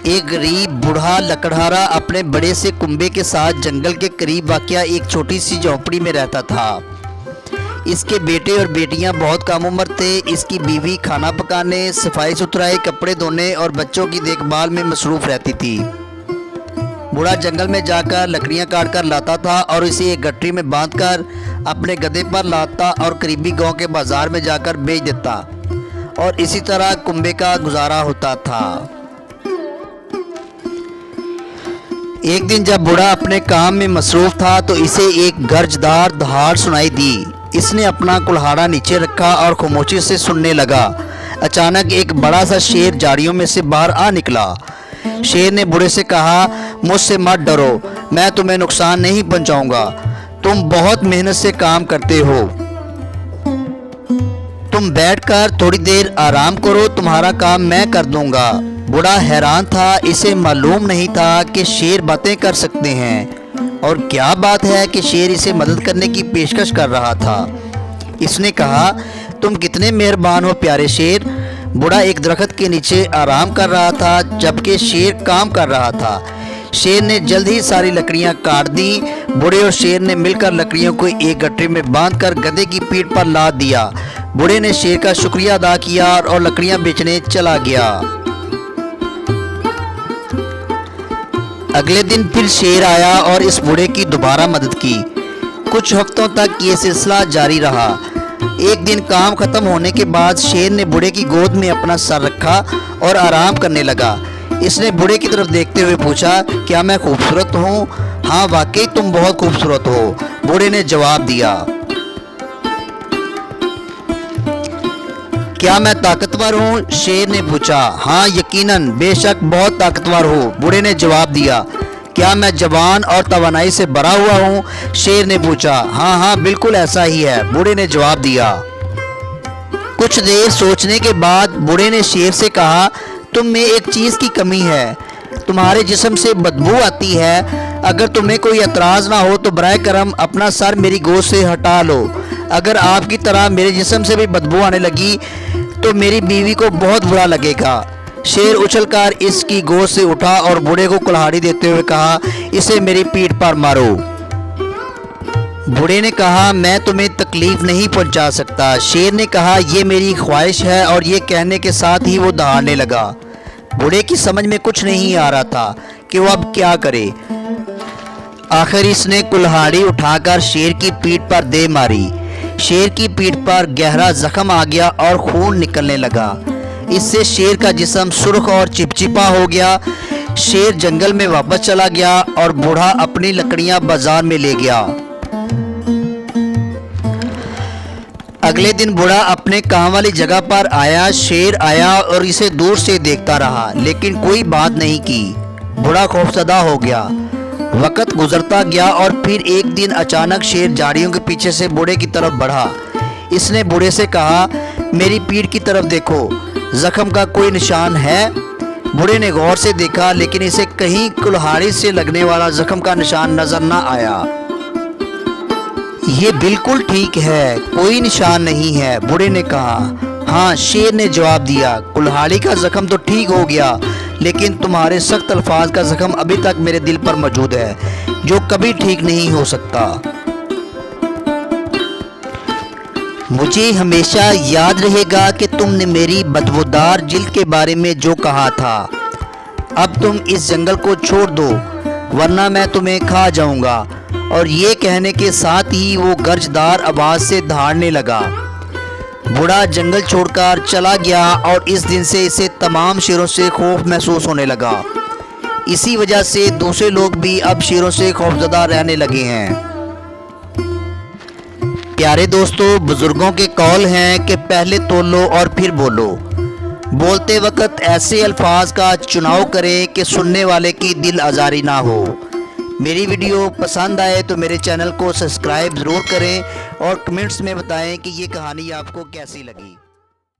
ایک غریب بوڑھا لکڑہارا اپنے بڑے سے کنبے کے ساتھ جنگل کے قریب واقع ایک چھوٹی سی جھونپڑی میں رہتا تھا۔ اس کے بیٹے اور بیٹیاں بہت کم عمر تھے۔ اس کی بیوی کھانا پکانے، صفائی ستھرائی، کپڑے دھونے اور بچوں کی دیکھ بھال میں مصروف رہتی تھی۔ بوڑھا جنگل میں جا کر لکڑیاں کاٹ کر لاتا تھا اور اسے ایک گٹری میں باندھ کر اپنے گدھے پر لاتا اور قریبی گاؤں کے بازار میں جا کر بیچ دیتا، اور اسی طرح کنبے کا گزارا ہوتا تھا۔ ایک دن جب بوڑھا اپنے کام میں مصروف تھا تو اسے ایک گرجدار دہاڑ سنائی دی۔ اس نے اپنا کلہاڑا نیچے رکھا اور خاموشی سے سننے لگا۔ اچانک ایک بڑا سا شیر جھاڑیوں میں سے باہر آ نکلا۔ شیر نے بوڑھے سے کہا، مجھ سے مت ڈرو، میں تمہیں نقصان نہیں پہنچاؤں گا۔ تم بہت محنت سے کام کرتے ہو، تم بیٹھ کر تھوڑی دیر آرام کرو، تمہارا کام میں کر دوں گا۔ بوڑھا حیران تھا، اسے معلوم نہیں تھا کہ شیر باتیں کر سکتے ہیں، اور کیا بات ہے کہ شیر اسے مدد کرنے کی پیشکش کر رہا تھا۔ اس نے کہا، تم کتنے مہربان ہو پیارے شیر۔ بوڑھا ایک درخت کے نیچے آرام کر رہا تھا جبکہ شیر کام کر رہا تھا۔ شیر نے جلد ہی ساری لکڑیاں کاٹ دیں۔ بوڑھے اور شیر نے مل کر لکڑیوں کو ایک گٹری میں باندھ کر گدھے کی پیٹھ پر لاد دیا۔ بوڑھے نے شیر کا شکریہ ادا کیا اور لکڑیاں بیچنے چلا گیا۔ اگلے دن پھر شیر آیا اور اس بوڑھے کی دوبارہ مدد کی۔ کچھ ہفتوں تک یہ سلسلہ جاری رہا۔ ایک دن کام ختم ہونے کے بعد شیر نے بوڑھے کی گود میں اپنا سر رکھا اور آرام کرنے لگا۔ اس نے بوڑھے کی طرف دیکھتے ہوئے پوچھا، کیا میں خوبصورت ہوں؟ ہاں واقعی تم بہت خوبصورت ہو، بوڑھے نے جواب دیا۔ کیا میں طاقتور ہوں؟ شیر نے پوچھا۔ ہاں یقیناً، بے شک بہت طاقتور ہو، بوڑھے نے جواب دیا۔ کیا میں جوان اور توانائی سے بھرا ہوا ہوں؟ شیر نے پوچھا۔ ہاں ہاں بالکل ایسا ہی ہے، بوڑھے نے جواب دیا۔ کچھ دیر سوچنے کے بعد بوڑھے نے شیر سے کہا، تم میں ایک چیز کی کمی ہے، تمہارے جسم سے بدبو آتی ہے۔ اگر تمہیں کوئی اعتراض نہ ہو تو برائے کرم اپنا سر میری گود سے ہٹا لو۔ اگر آپ کی طرح میرے جسم سے بھی بدبو آنے لگی تو میری بیوی کو بہت برا لگے گا۔ شیر اچھل کر اس کی گود سے اٹھا اور بوڑھے کو کلہاڑی دیتے ہوئے کہا، اسے میری پیٹھ پر مارو۔ بوڑھے نے کہا، میں تمہیں تکلیف نہیں پہنچا سکتا۔ شیر نے کہا، یہ میری خواہش ہے، اور یہ کہنے کے ساتھ ہی وہ دہاڑنے لگا۔ بوڑھے کی سمجھ میں کچھ نہیں آ رہا تھا کہ وہ اب کیا کرے۔ آخر اس نے کلہاڑی اٹھا کر شیر کی پیٹھ پر دے ماری۔ شیر کی پیٹھ پر گہرا زخم آ گیا اور خون نکلنے لگا۔ اس سے شیر کا جسم سرخ اور چپچپا ہو گیا۔ شیر جنگل میں واپس چلا گیا اور بوڑھا اپنی لکڑیاں بازار میں لے گیا۔ اگلے دن بوڑھا اپنے کام والی جگہ پر آیا۔ شیر آیا اور اسے دور سے دیکھتا رہا لیکن کوئی بات نہیں کی۔ بوڑھا خوفزدہ ہو گیا۔ وقت گزرتا گیا اور پھر ایک دن اچانک شیر جھاڑیوں کے پیچھے سے بوڑھے کی طرف بڑھا۔ اس نے بوڑھے سے کہا، میری پیٹھ کی طرف دیکھو، زخم کا کوئی نشان ہے؟ بوڑھے نے غور سے دیکھا لیکن اسے کہیں کلہاڑی سے لگنے والا زخم کا نشان نظر نہ آیا۔ یہ بالکل ٹھیک ہے، کوئی نشان نہیں ہے، بوڑھے نے کہا۔ ہاں، شیر نے جواب دیا، کلہاڑی کا زخم تو ٹھیک ہو گیا لیکن تمہارے سخت الفاظ کا زخم ابھی تک میرے دل پر موجود ہے، جو کبھی ٹھیک نہیں ہو سکتا۔ مجھے ہمیشہ یاد رہے گا کہ تم نے میری بدبودار جلد کے بارے میں جو کہا تھا۔ اب تم اس جنگل کو چھوڑ دو ورنہ میں تمہیں کھا جاؤں گا۔ اور یہ کہنے کے ساتھ ہی وہ گرجدار آواز سے دہاڑنے لگا۔ بوڑھا جنگل چھوڑ کر چلا گیا اور اس دن سے اسے تمام شیروں سے خوف محسوس ہونے لگا۔ اسی وجہ سے دوسرے لوگ بھی اب شیروں سے خوفزدہ رہنے لگے ہیں۔ پیارے دوستو، بزرگوں کے قول ہیں کہ پہلے تولو اور پھر بولو۔ بولتے وقت ایسے الفاظ کا چناؤ کریں کہ سننے والے کی دل آزاری نہ ہو۔ میری ویڈیو پسند آئے تو میرے چینل کو سبسکرائب ضرور کریں اور کمنٹس میں بتائیں کہ یہ کہانی آپ کو کیسی لگی۔